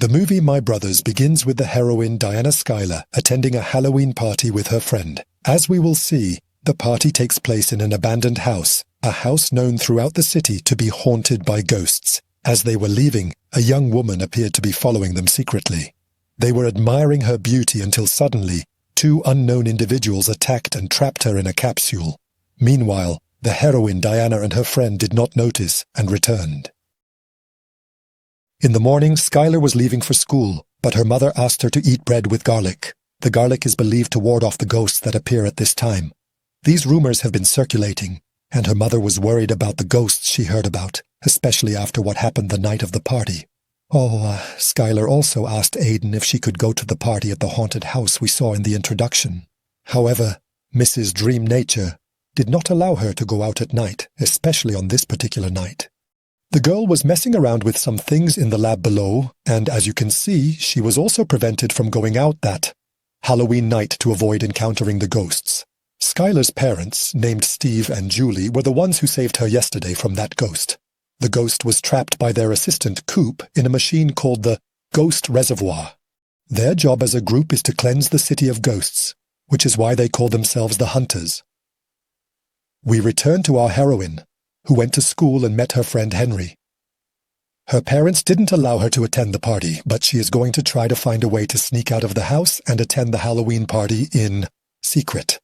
The movie My Brothers begins with the heroine Diana Schuyler attending a Halloween party with her friend. As we will see, the party takes place in an abandoned house, a house known throughout the city to be haunted by ghosts. As they were leaving, a young woman appeared to be following them secretly. They were admiring her beauty until suddenly, two unknown individuals attacked and trapped her in a capsule. Meanwhile, the heroine Diana and her friend did not notice and returned. In the morning, Schuyler was leaving for school, but her mother asked her to eat bread with garlic. The garlic is believed to ward off the ghosts that appear at this time. These rumors have been circulating, and her mother was worried about the ghosts she heard about, especially after what happened the night of the party. Schuyler also asked Aidan if she could go to the party at the haunted house we saw in the introduction. However, Mrs. Dream Nature did not allow her to go out at night, especially on this particular night. The girl was messing around with some things in the lab below, and as you can see, she was also prevented from going out that Halloween night to avoid encountering the ghosts. Schuyler's parents, named Steve and Julie, were the ones who saved her yesterday from that ghost. The ghost was trapped by their assistant, Coop, in a machine called the Ghost Reservoir. Their job as a group is to cleanse the city of ghosts, which is why they call themselves the Hunters. We return to our heroine, who went to school and met her friend Henry. Her parents didn't allow her to attend the party, but she is going to try to find a way to sneak out of the house and attend the Halloween party in secret.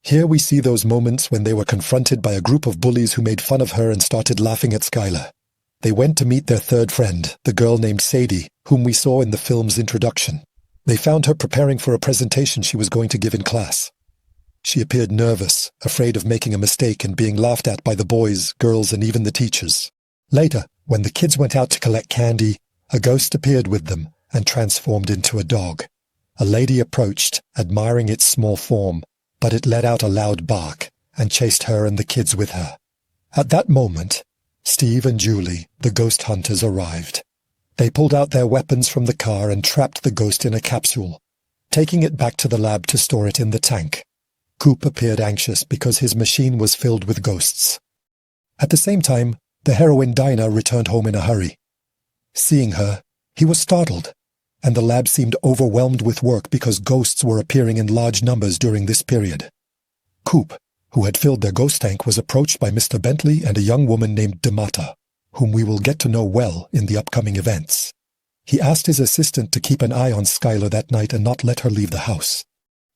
Here we see those moments when they were confronted by a group of bullies who made fun of her and started laughing at Schuyler. They went to meet their third friend, the girl named Sadie, whom we saw in the film's introduction. They found her preparing for a presentation she was going to give in class. She appeared nervous, afraid of making a mistake and being laughed at by the boys, girls, and even the teachers. Later, when the kids went out to collect candy, a ghost appeared with them and transformed into a dog. A lady approached, admiring its small form, but it let out a loud bark and chased her and the kids with her. At that moment, Steve and Julie, the ghost hunters, arrived. They pulled out their weapons from the car and trapped the ghost in a capsule, taking it back to the lab to store it in the tank. Coop appeared anxious because his machine was filled with ghosts. At the same time, the heroine Dinah returned home in a hurry. Seeing her, he was startled, and the lab seemed overwhelmed with work because ghosts were appearing in large numbers during this period. Coop, who had filled their ghost tank, was approached by Mr. Bentley and a young woman named Demata, whom we will get to know well in the upcoming events. He asked his assistant to keep an eye on Schuyler that night and not let her leave the house.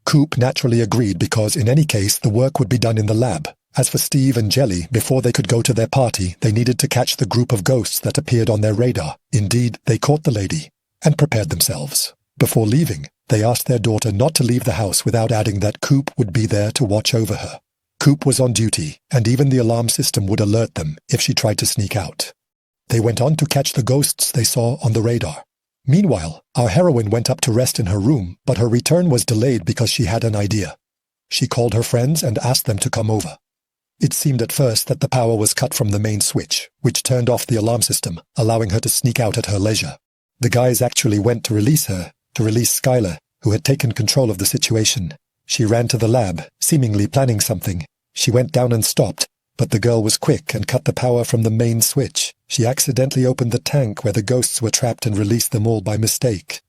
Coop naturally agreed because, in any case, the work would be done in the lab. As for Steve and Jelly, before they could go to their party, they needed to catch the group of ghosts that appeared on their radar. Indeed, they caught the lady and prepared themselves. Before leaving, they asked their daughter not to leave the house without adding that Coop would be there to watch over her. Coop was on duty, and even the alarm system would alert them if she tried to sneak out. They went on to catch the ghosts they saw on the radar. Meanwhile, our heroine went up to rest in her room, but her return was delayed because she had an idea. She called her friends and asked them to come over. It seemed at first that the power was cut from the main switch, which turned off the alarm system, allowing her to sneak out at her leisure. The guys actually went to release Schuyler, who had taken control of the situation. She ran to the lab, seemingly planning something. She went down and stopped, but the girl was quick and cut the power from the main switch. She accidentally opened the tank where the ghosts were trapped and released them all by mistake.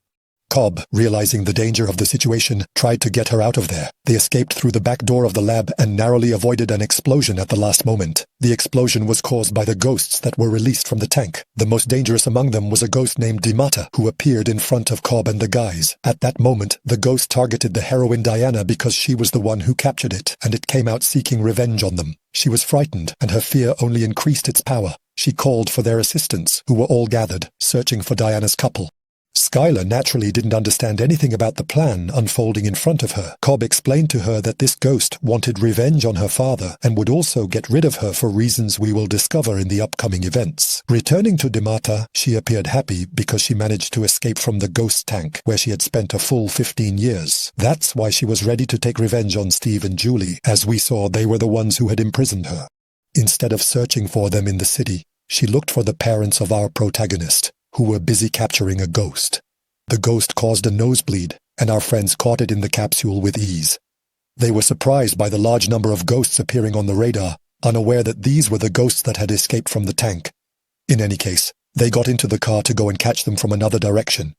Cobb, realizing the danger of the situation, tried to get her out of there. They escaped through the back door of the lab and narrowly avoided an explosion at the last moment. The explosion was caused by the ghosts that were released from the tank. The most dangerous among them was a ghost named Demata, who appeared in front of Cobb and the guys. At that moment, the ghost targeted the heroine Diana because she was the one who captured it, and it came out seeking revenge on them. She was frightened, and her fear only increased its power. She called for their assistants, who were all gathered, searching for Diana's couple. Schuyler naturally didn't understand anything about the plan unfolding in front of her. Cobb explained to her that this ghost wanted revenge on her father and would also get rid of her for reasons we will discover in the upcoming events. Returning to Demata, she appeared happy because she managed to escape from the ghost tank, where she had spent a full 15 years. That's why she was ready to take revenge on Steve and Julie. As we saw, they were the ones who had imprisoned her. Instead of searching for them in the city, she looked for the parents of our protagonist, who were busy capturing a ghost. The ghost caused a nosebleed, and our friends caught it in the capsule with ease. They were surprised by the large number of ghosts appearing on the radar, unaware that these were the ghosts that had escaped from the tank. In any case, They got into the car to go and catch them from another direction.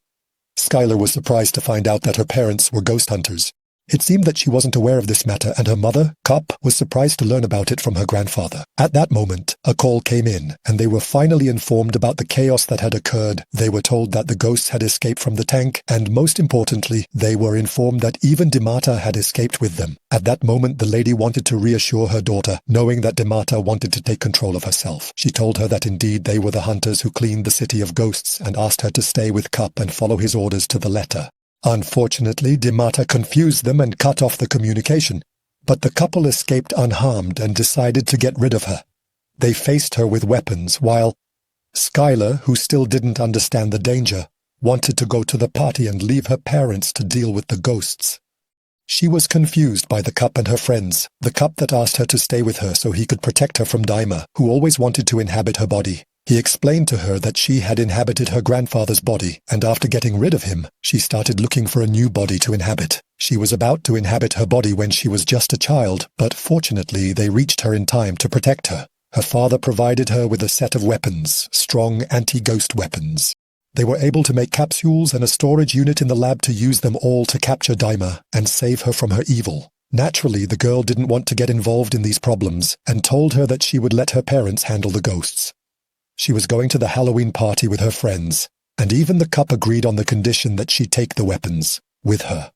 Skylar was surprised to find out that her parents were ghost hunters. It seemed that she wasn't aware of this matter, and her mother, Cup, was surprised to learn about it from her grandfather. At that moment, a call came in, and they were finally informed about the chaos that had occurred. They were told that the ghosts had escaped from the tank, and most importantly, they were informed that even Dimata had escaped with them. At that moment, the lady wanted to reassure her daughter, knowing that Dimata wanted to take control of herself. She told her that indeed they were the hunters who cleaned the city of ghosts, and asked her to stay with Cup and follow his orders to the letter. Unfortunately, Dimata confused them and cut off the communication, but the couple escaped unharmed and decided to get rid of her. They faced her with weapons, while Skylar, who still didn't understand the danger, wanted to go to the party and leave her parents to deal with the ghosts. She was confused by the Cup and her friends, the Cup that asked her to stay with her so he could protect her from Daima, who always wanted to inhabit her body. He explained to her that she had inhabited her grandfather's body, and after getting rid of him, she started looking for a new body to inhabit. She was about to inhabit her body when she was just a child, but fortunately they reached her in time to protect her. Her father provided her with a set of weapons, strong anti-ghost weapons. They were able to make capsules and a storage unit in the lab to use them all to capture Daima and save her from her evil. Naturally, the girl didn't want to get involved in these problems, and told her that she would let her parents handle the ghosts. She was going to the Halloween party with her friends, and even the Cup agreed on the condition that she take the weapons with her.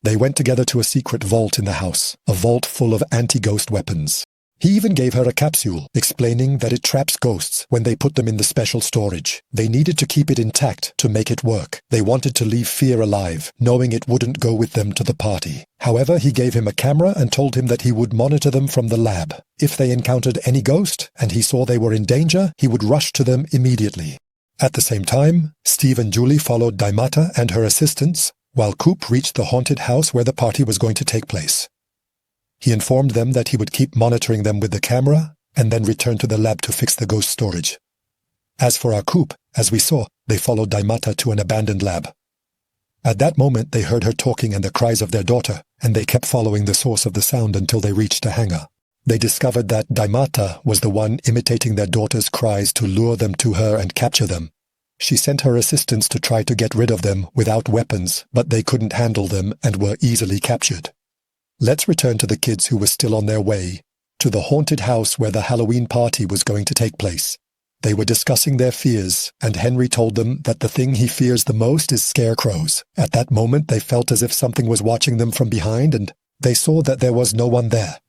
They went together to a secret vault in the house, a vault full of anti-ghost weapons. He even gave her a capsule, explaining that it traps ghosts when they put them in the special storage. They needed to keep it intact to make it work. They wanted to leave fear alive, knowing it wouldn't go with them to the party. However, he gave him a camera and told him that he would monitor them from the lab. If they encountered any ghost, and he saw they were in danger, he would rush to them immediately. At the same time, Steve and Julie followed Daimata and her assistants, while Coop reached the haunted house where the party was going to take place. He informed them that he would keep monitoring them with the camera and then return to the lab to fix the ghost storage. As for our Coop, as we saw, they followed Daimata to an abandoned lab. At that moment, they heard her talking and the cries of their daughter, and they kept following the source of the sound until they reached a hangar. They discovered that Daimata was the one imitating their daughter's cries to lure them to her and capture them. She sent her assistants to try to get rid of them without weapons, but they couldn't handle them and were easily captured. Let's return to the kids who were still on their way to the haunted house where the Halloween party was going to take place. They were discussing their fears, and Henry told them that the thing he fears the most is scarecrows. At that moment, they felt as if something was watching them from behind, and they saw that there was no one there.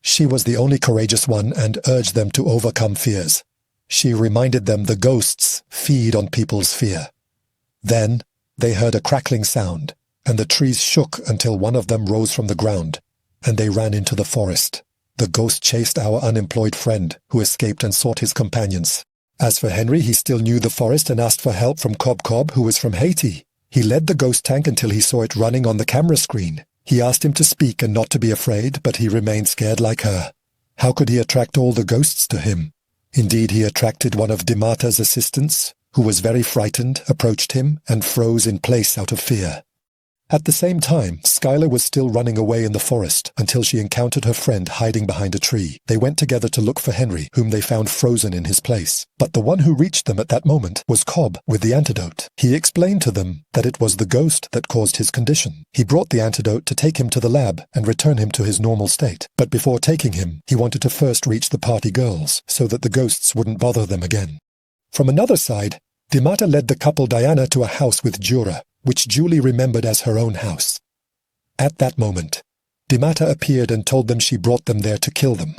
She was the only courageous one and urged them to overcome fears. She reminded them the ghosts feed on people's fear. Then they heard a crackling sound, and the trees shook until one of them rose from the ground, and they ran into the forest. The ghost chased our unemployed friend, who escaped and sought his companions. As for Henry, he still knew the forest and asked for help from Cobb Cobb, who was from Haiti. He led the ghost tank until he saw it running on the camera screen. He asked him to speak and not to be afraid, but he remained scared like her. How could he attract all the ghosts to him? Indeed, he attracted one of Dimata's assistants, who was very frightened, approached him, and froze in place out of fear. At the same time, Skylar was still running away in the forest until she encountered her friend hiding behind a tree. They went together to look for Henry, whom they found frozen in his place. But the one who reached them at that moment was Cobb with the antidote. He explained to them that it was the ghost that caused his condition. He brought the antidote to take him to the lab and return him to his normal state. But before taking him, he wanted to first reach the party girls so that the ghosts wouldn't bother them again. From another side, Dimata led the couple Diana to a house with Jura, which Julie remembered as her own house. At that moment, Dimata appeared and told them she brought them there to kill them.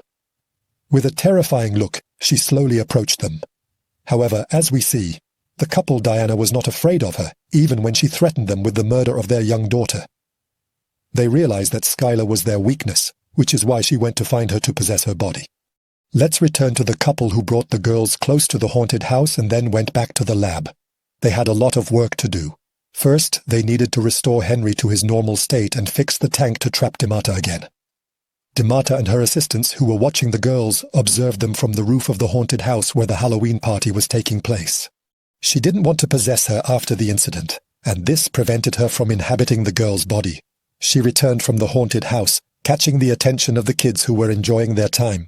With a terrifying look, she slowly approached them. However, as we see, the couple Diana was not afraid of her, even when she threatened them with the murder of their young daughter. They realized that Skylar was their weakness, which is why she went to find her to possess her body. Let's return to the couple who brought the girls close to the haunted house and then went back to the lab. They had a lot of work to do. First, they needed to restore Henry to his normal state and fix the tank to trap Dimata again. Dimata and her assistants, who were watching the girls, observed them from the roof of the haunted house where the Halloween party was taking place. She didn't want to possess her after the incident, and this prevented her from inhabiting the girl's body. She returned from the haunted house, catching the attention of the kids who were enjoying their time.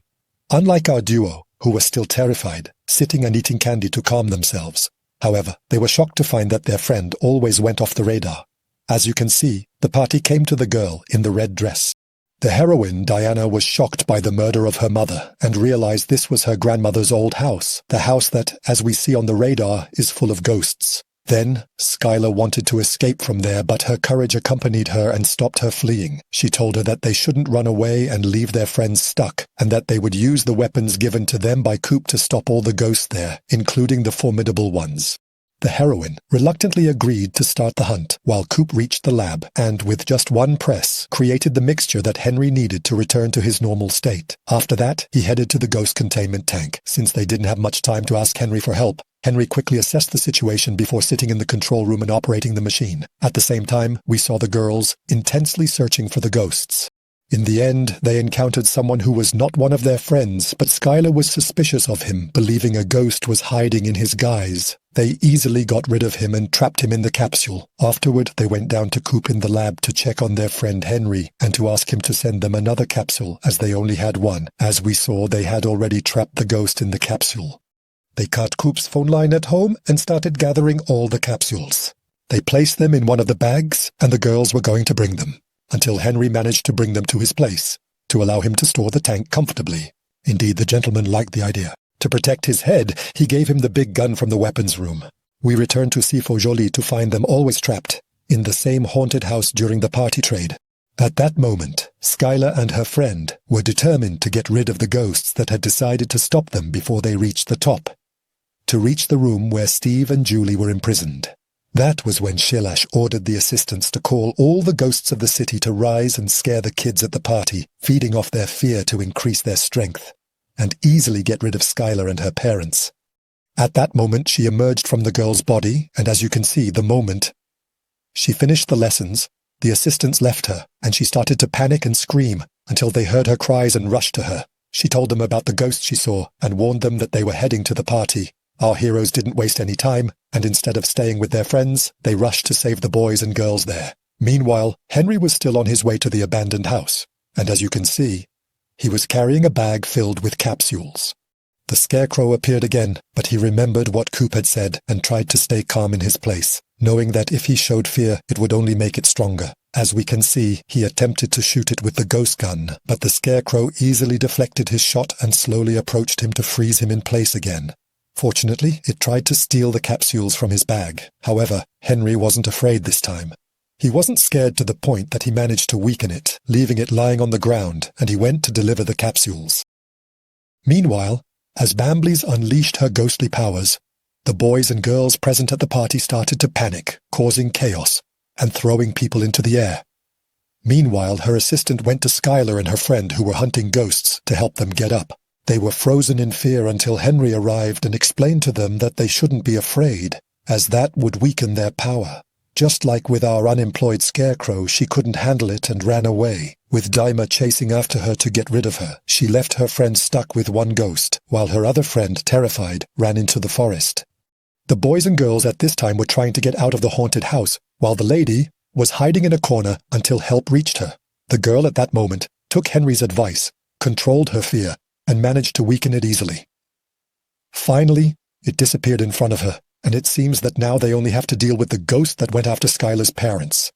Unlike our duo, who were still terrified, sitting and eating candy to calm themselves. However, they were shocked to find that their friend always went off the radar. As you can see, the party came to the girl in the red dress. The heroine, Diana, was shocked by the murder of her mother and realized this was her grandmother's old house, the house that, as we see on the radar, is full of ghosts. Then, Skylar wanted to escape from there, but her courage accompanied her and stopped her fleeing. She told her that they shouldn't run away and leave their friends stuck, and that they would use the weapons given to them by Coop to stop all the ghosts there, including the formidable ones. The heroine reluctantly agreed to start the hunt, while Coop reached the lab and, with just one press, created the mixture that Henry needed to return to his normal state. After that, he headed to the ghost containment tank. Since they didn't have much time to ask Henry for help, Henry quickly assessed the situation before sitting in the control room and operating the machine. At the same time, we saw the girls intensely searching for the ghosts. In the end, they encountered someone who was not one of their friends, but Skylar was suspicious of him, believing a ghost was hiding in his guise. They easily got rid of him and trapped him in the capsule. Afterward, they went down to Coop in the lab to check on their friend Henry and to ask him to send them another capsule, as they only had one. As we saw, they had already trapped the ghost in the capsule. They cut Coop's phone line at home and started gathering all the capsules. They placed them in one of the bags, and the girls were going to bring them, until Henry managed to bring them to his place, to allow him to store the tank comfortably. Indeed, the gentleman liked the idea. To protect his head, he gave him the big gun from the weapons room. We returned to Sifo Jolie to find them always trapped, in the same haunted house during the party trade. At that moment, Skylar and her friend were determined to get rid of the ghosts that had decided to stop them before they reached the top, to reach the room where Steve and Julie were imprisoned. That was when Shilash ordered the assistants to call all the ghosts of the city to rise and scare the kids at the party, feeding off their fear to increase their strength, and easily get rid of Skylar and her parents. At that moment, she emerged from the girl's body, and as you can see, the moment she finished the lessons, the assistants left her, and she started to panic and scream until they heard her cries and rushed to her. She told them about the ghosts she saw and warned them that they were heading to the party. Our heroes didn't waste any time, and instead of staying with their friends, they rushed to save the boys and girls there. Meanwhile, Henry was still on his way to the abandoned house, and as you can see, he was carrying a bag filled with capsules. The Scarecrow appeared again, but he remembered what Coop had said and tried to stay calm in his place, knowing that if he showed fear, it would only make it stronger. As we can see, he attempted to shoot it with the ghost gun, but the Scarecrow easily deflected his shot and slowly approached him to freeze him in place again. Fortunately, it tried to steal the capsules from his bag. However, Henry wasn't afraid this time. He wasn't scared to the point that he managed to weaken it, leaving it lying on the ground, and he went to deliver the capsules. Meanwhile, as Bamblies unleashed her ghostly powers, the boys and girls present at the party started to panic, causing chaos and throwing people into the air. Meanwhile, her assistant went to Skylar and her friend who were hunting ghosts to help them get up. They were frozen in fear until Henry arrived and explained to them that they shouldn't be afraid, as that would weaken their power. Just like with our unemployed Scarecrow, she couldn't handle it and ran away, with Daima chasing after her to get rid of her. She left her friend stuck with one ghost, while her other friend, terrified, ran into the forest. The boys and girls at this time were trying to get out of the haunted house, while the lady was hiding in a corner until help reached her. The girl at that moment took Henry's advice, controlled her fear, and managed to weaken it easily. Finally, it disappeared in front of her, and it seems that now they only have to deal with the ghost that went after Skylar's parents.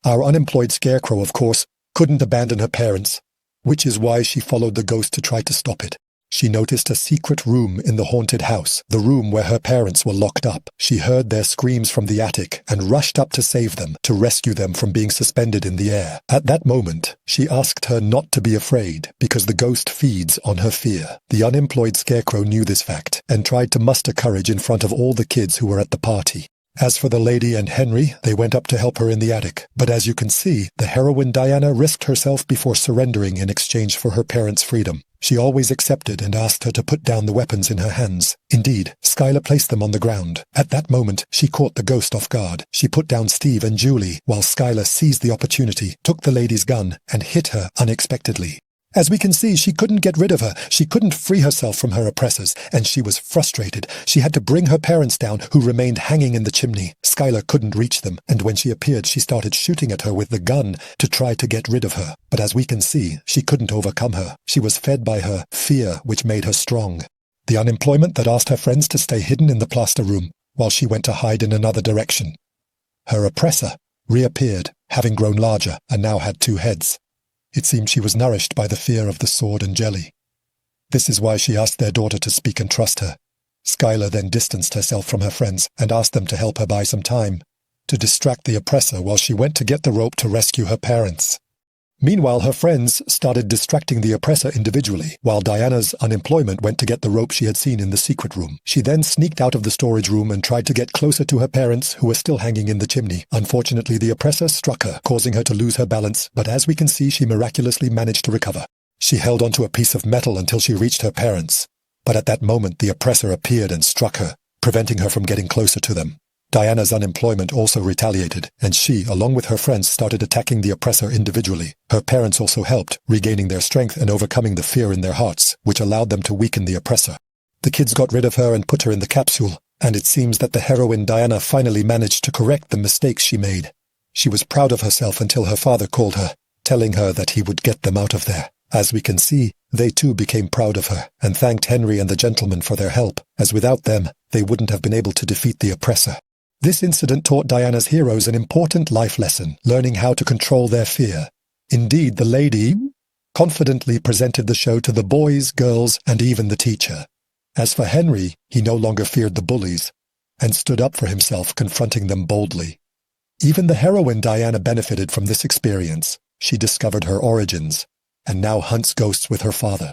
Our unemployed Scarecrow, of course, couldn't abandon her parents, which is why she followed the ghost to try to stop it. She noticed a secret room in the haunted house, the room where her parents were locked up. She heard their screams from the attic and rushed up to save them, to rescue them from being suspended in the air. At that moment, she asked her not to be afraid, because the ghost feeds on her fear. The unemployed Scarecrow knew this fact, and tried to muster courage in front of all the kids who were at the party. As for the lady and Henry, they went up to help her in the attic. But as you can see, the heroine Diana risked herself before surrendering in exchange for her parents' freedom. She always accepted and asked her to put down the weapons in her hands. Indeed, Skylar placed them on the ground. At that moment, she caught the ghost off guard. She put down Steve and Julie, while Skylar seized the opportunity, took the lady's gun, and hit her unexpectedly. As we can see, she couldn't get rid of her. She couldn't free herself from her oppressors, and she was frustrated. She had to bring her parents down, who remained hanging in the chimney. Skylar couldn't reach them, and when she appeared, she started shooting at her with the gun to try to get rid of her. But as we can see, she couldn't overcome her. She was fed by her fear, which made her strong. the unemployment that asked her friends to stay hidden in the plaster room while she went to hide in another direction. Her oppressor reappeared, having grown larger, and now had 2 heads. It seemed she was nourished by the fear of the sword and jelly. This is why she asked their daughter to speak and trust her. Skylar then distanced herself from her friends and asked them to help her buy some time, to distract the oppressor while she went to get the rope to rescue her parents. Meanwhile, her friends started distracting the oppressor individually, while Diana's unemployment went to get the rope she had seen in the secret room. She then sneaked out of the storage room and tried to get closer to her parents, who were still hanging in the chimney. Unfortunately, the oppressor struck her, causing her to lose her balance, but as we can see, she miraculously managed to recover. She held onto a piece of metal until she reached her parents, but at that moment the oppressor appeared and struck her, preventing her from getting closer to them. Diana's unemployment also retaliated, and she, along with her friends, started attacking the oppressor individually. Her parents also helped, regaining their strength and overcoming the fear in their hearts, which allowed them to weaken the oppressor. The kids got rid of her and put her in the capsule, and it seems that the heroine Diana finally managed to correct the mistakes she made. She was proud of herself until her father called her, telling her that he would get them out of there. As we can see, they too became proud of her, and thanked Henry and the gentleman for their help, as without them, they wouldn't have been able to defeat the oppressor. This incident taught Diana's heroes an important life lesson, learning how to control their fear. Indeed, the lady confidently presented the show to the boys, girls, and even the teacher. As for Henry, he no longer feared the bullies, and stood up for himself, confronting them boldly. Even the heroine Diana benefited from this experience. She discovered her origins, and now hunts ghosts with her father.